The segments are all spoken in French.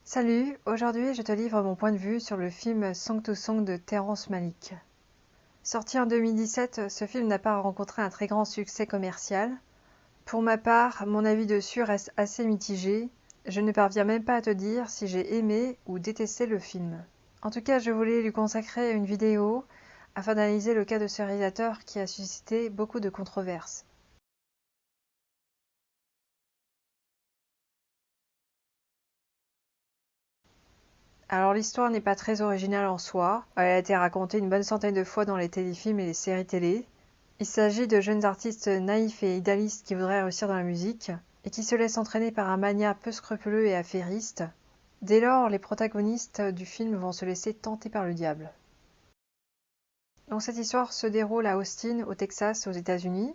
Salut, aujourd'hui je te livre mon point de vue sur le film Song to Song de Terrence Malick. Sorti en 2017, ce film n'a pas rencontré un très grand succès commercial. Pour ma part, mon avis dessus reste assez mitigé. Je ne parviens même pas à te dire si j'ai aimé ou détesté le film. En tout cas, je voulais lui consacrer une vidéo afin d'analyser le cas de ce réalisateur qui a suscité beaucoup de controverses. Alors l'histoire n'est pas très originale en soi, elle a été racontée une bonne centaine de fois dans les téléfilms et les séries télé. Il s'agit de jeunes artistes naïfs et idéalistes qui voudraient réussir dans la musique et qui se laissent entraîner par un mania peu scrupuleux et affairiste. Dès lors, les protagonistes du film vont se laisser tenter par le diable. Donc cette histoire se déroule à Austin, au Texas, aux États-Unis,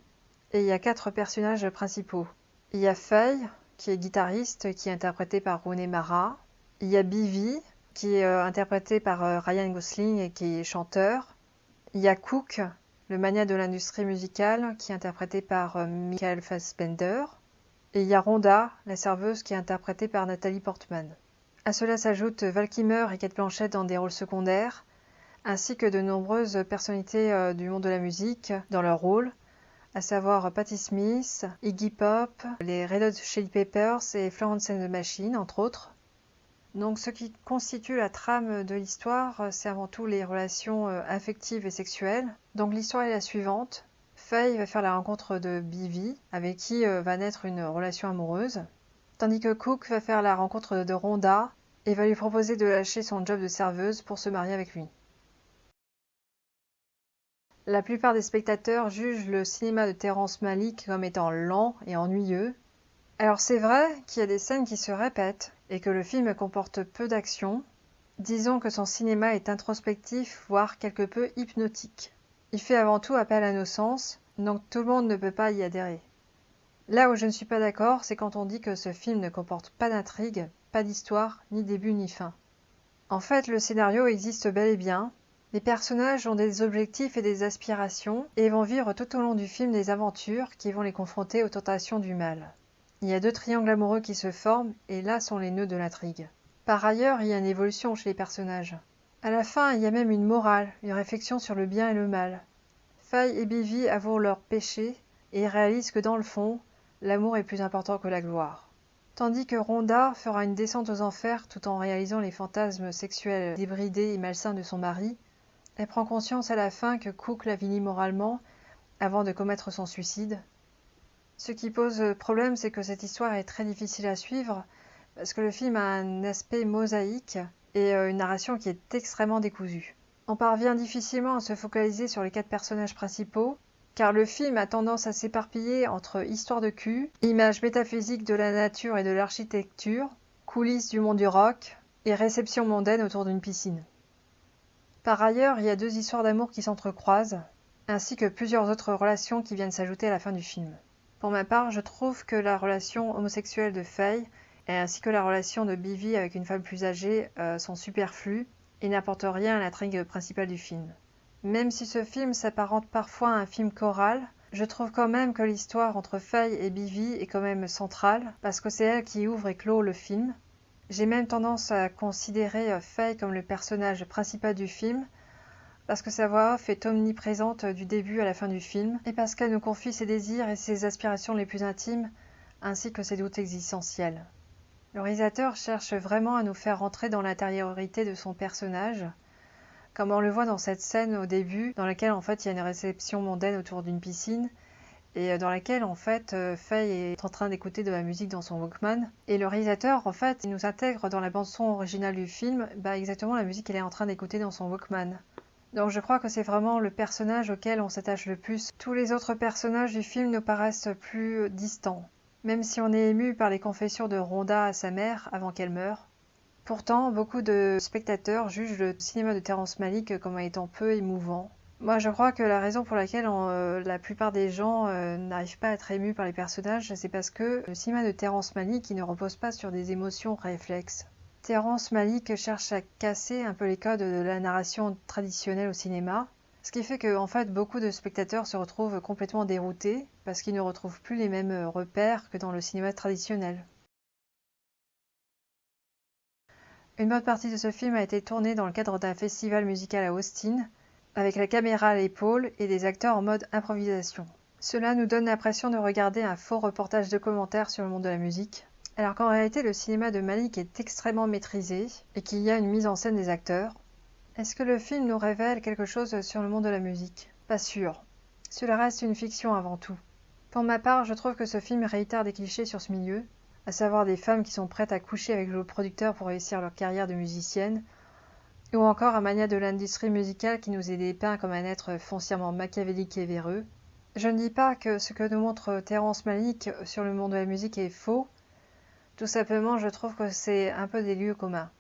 et il y a 4 personnages principaux. Il y a Faye, qui est guitariste, qui est interprété par Rooney Mara. Il y a Bivy, qui est interprété par Ryan Gosling et qui est chanteur. Il y a Cook, le magnat de l'industrie musicale, qui est interprété par Michael Fassbender. Et il y a Rhonda, la serveuse, qui est interprétée par Nathalie Portman. À cela s'ajoutent Val Kilmer et Cate Blanchett dans des rôles secondaires, ainsi que de nombreuses personnalités du monde de la musique dans leurs rôles, à savoir Patti Smith, Iggy Pop, les Red Hot Chili Peppers et Florence and the Machine, entre autres. Donc ce qui constitue la trame de l'histoire, c'est avant tout les relations affectives et sexuelles. Donc l'histoire est la suivante. Faye va faire la rencontre de Bivy, avec qui va naître une relation amoureuse. Tandis que Cook va faire la rencontre de Rhonda et va lui proposer de lâcher son job de serveuse pour se marier avec lui. La plupart des spectateurs jugent le cinéma de Terrence Malick comme étant lent et ennuyeux. Alors c'est vrai qu'il y a des scènes qui se répètent et que le film comporte peu d'action. Disons que son cinéma est introspectif, voire quelque peu hypnotique. Il fait avant tout appel à nos sens, donc tout le monde ne peut pas y adhérer. Là où je ne suis pas d'accord, c'est quand on dit que ce film ne comporte pas d'intrigue, pas d'histoire, ni début ni fin. En fait, le scénario existe bel et bien. Les personnages ont des objectifs et des aspirations et vont vivre tout au long du film des aventures qui vont les confronter aux tentations du mal. Il y a 2 triangles amoureux qui se forment et là sont les nœuds de l'intrigue. Par ailleurs, il y a une évolution chez les personnages. À la fin, il y a même une morale, une réflexion sur le bien et le mal. Faye et Bivy avouent leurs péchés et réalisent que dans le fond, l'amour est plus important que la gloire. Tandis que Rhonda fera une descente aux enfers tout en réalisant les fantasmes sexuels débridés et malsains de son mari, elle prend conscience à la fin que Cook la vinit moralement avant de commettre son suicide. Ce qui pose problème, c'est que cette histoire est très difficile à suivre parce que le film a un aspect mosaïque et une narration qui est extrêmement décousue. On parvient difficilement à se focaliser sur les 4 personnages principaux, car le film a tendance à s'éparpiller entre histoire de cul, images métaphysiques de la nature et de l'architecture, coulisses du monde du rock et réception mondaine autour d'une piscine. Par ailleurs, il y a 2 histoires d'amour qui s'entrecroisent, ainsi que plusieurs autres relations qui viennent s'ajouter à la fin du film. Pour ma part, je trouve que la relation homosexuelle de Faye ainsi que la relation de Bivy avec une femme plus âgée sont superflues et n'apportent rien à l'intrigue principale du film. Même si ce film s'apparente parfois à un film choral, je trouve quand même que l'histoire entre Faye et Bivy est quand même centrale, parce que c'est elle qui ouvre et clôt le film. J'ai même tendance à considérer Faye comme le personnage principal du film, parce que sa voix off est omniprésente du début à la fin du film, et parce qu'elle nous confie ses désirs et ses aspirations les plus intimes, ainsi que ses doutes existentiels. Le réalisateur cherche vraiment à nous faire rentrer dans l'intériorité de son personnage, comme on le voit dans cette scène au début, dans laquelle en fait il y a une réception mondaine autour d'une piscine, et dans laquelle en fait Faye est en train d'écouter de la musique dans son Walkman, et le réalisateur en fait il nous intègre dans la bande son originale du film, exactement la musique qu'elle est en train d'écouter dans son Walkman. Donc je crois que c'est vraiment le personnage auquel on s'attache le plus. Tous les autres personnages du film nous paraissent plus distants. Même si on est ému par les confessions de Rhonda à sa mère avant qu'elle meure. Pourtant, beaucoup de spectateurs jugent le cinéma de Terrence Malick comme étant peu émouvant. Moi, je crois que la raison pour laquelle la plupart des gens n'arrivent pas à être émus par les personnages, c'est parce que le cinéma de Terrence Malick ne repose pas sur des émotions réflexes. Terrence Malick cherche à casser un peu les codes de la narration traditionnelle au cinéma, ce qui fait que en fait, beaucoup de spectateurs se retrouvent complètement déroutés parce qu'ils ne retrouvent plus les mêmes repères que dans le cinéma traditionnel. Une bonne partie de ce film a été tournée dans le cadre d'un festival musical à Austin, avec la caméra à l'épaule et des acteurs en mode improvisation. Cela nous donne l'impression de regarder un faux reportage de commentaires sur le monde de la musique, alors qu'en réalité le cinéma de Malick est extrêmement maîtrisé et qu'il y a une mise en scène des acteurs. Est-ce que le film nous révèle quelque chose sur le monde de la musique? Pas sûr. Cela reste une fiction avant tout. Pour ma part, je trouve que ce film réitère des clichés sur ce milieu, à savoir des femmes qui sont prêtes à coucher avec le producteur pour réussir leur carrière de musicienne, ou encore un mania de l'industrie musicale qui nous est dépeint comme un être foncièrement machiavélique et véreux. Je ne dis pas que ce que nous montre Terrence Malick sur le monde de la musique est faux, tout simplement je trouve que c'est un peu des lieux communs.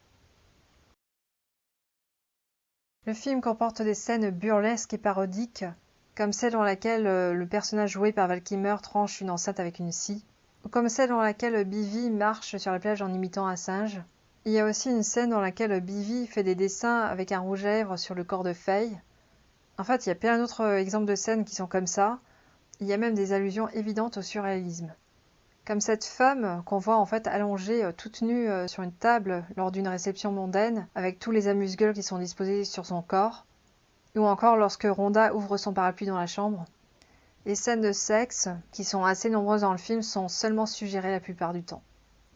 Le film comporte des scènes burlesques et parodiques, comme celle dans laquelle le personnage joué par Val Kilmer tranche une enceinte avec une scie, ou comme celle dans laquelle Beavy marche sur la plage en imitant un singe. Il y a aussi une scène dans laquelle Beavy fait des dessins avec un rouge à lèvres sur le corps de Faye. En fait, il y a plein d'autres exemples de scènes qui sont comme ça. Il y a même des allusions évidentes au surréalisme. Comme cette femme qu'on voit en fait allongée toute nue sur une table lors d'une réception mondaine, avec tous les amuse-gueules qui sont disposés sur son corps, ou encore lorsque Rhonda ouvre son parapluie dans la chambre. Les scènes de sexe, qui sont assez nombreuses dans le film, sont seulement suggérées la plupart du temps.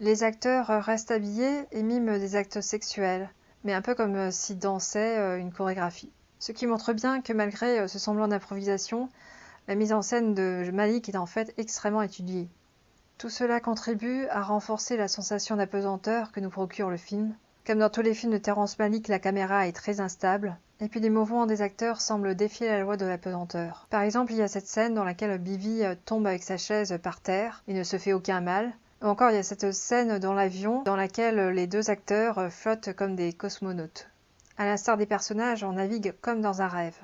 Les acteurs restent habillés et miment des actes sexuels, mais un peu comme s'ils dansaient une chorégraphie. Ce qui montre bien que malgré ce semblant d'improvisation, la mise en scène de Malick est en fait extrêmement étudiée. Tout cela contribue à renforcer la sensation d'apesanteur que nous procure le film. Comme dans tous les films de Terrence Malick, la caméra est très instable, et puis les mouvements des acteurs semblent défier la loi de l'apesanteur. Par exemple, il y a cette scène dans laquelle Beavy tombe avec sa chaise par terre et ne se fait aucun mal. Ou encore, il y a cette scène dans l'avion dans laquelle les deux acteurs flottent comme des cosmonautes. À l'instar des personnages, on navigue comme dans un rêve.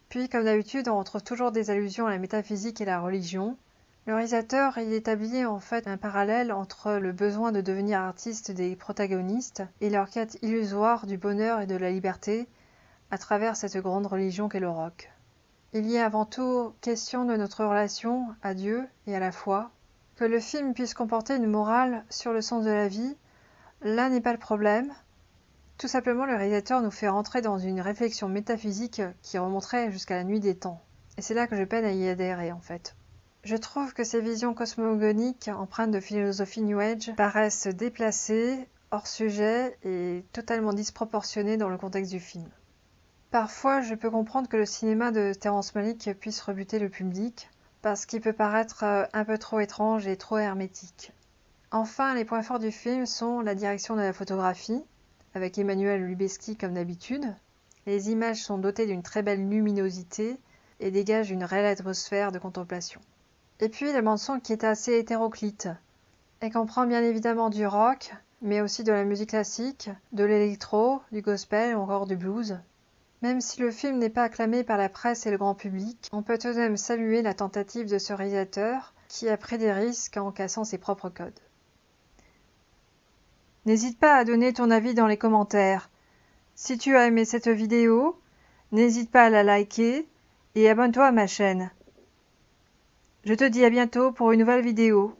Puis, comme d'habitude, on retrouve toujours des allusions à la métaphysique et la religion. Le réalisateur y établit en fait un parallèle entre le besoin de devenir artiste des protagonistes et leur quête illusoire du bonheur et de la liberté à travers cette grande religion qu'est le rock. Il y est avant tout question de notre relation à Dieu et à la foi. Que le film puisse comporter une morale sur le sens de la vie, là n'est pas le problème. Tout simplement, le réalisateur nous fait rentrer dans une réflexion métaphysique qui remonterait jusqu'à la nuit des temps. Et c'est là que je peine à y adhérer en fait. Je trouve que ces visions cosmogoniques, empreintes de philosophie New Age, paraissent déplacées, hors sujet et totalement disproportionnées dans le contexte du film. Parfois, je peux comprendre que le cinéma de Terrence Malick puisse rebuter le public, parce qu'il peut paraître un peu trop étrange et trop hermétique. Enfin, les points forts du film sont la direction de la photographie, avec Emmanuel Lubezki comme d'habitude. Les images sont dotées d'une très belle luminosité et dégagent une réelle atmosphère de contemplation. Et puis la bande-son qui est assez hétéroclite. Elle comprend bien évidemment du rock, mais aussi de la musique classique, de l'électro, du gospel ou encore du blues. Même si le film n'est pas acclamé par la presse et le grand public, on peut tout de même saluer la tentative de ce réalisateur qui a pris des risques en cassant ses propres codes. N'hésite pas à donner ton avis dans les commentaires. Si tu as aimé cette vidéo, n'hésite pas à la liker et abonne-toi à ma chaîne. Je te dis à bientôt pour une nouvelle vidéo.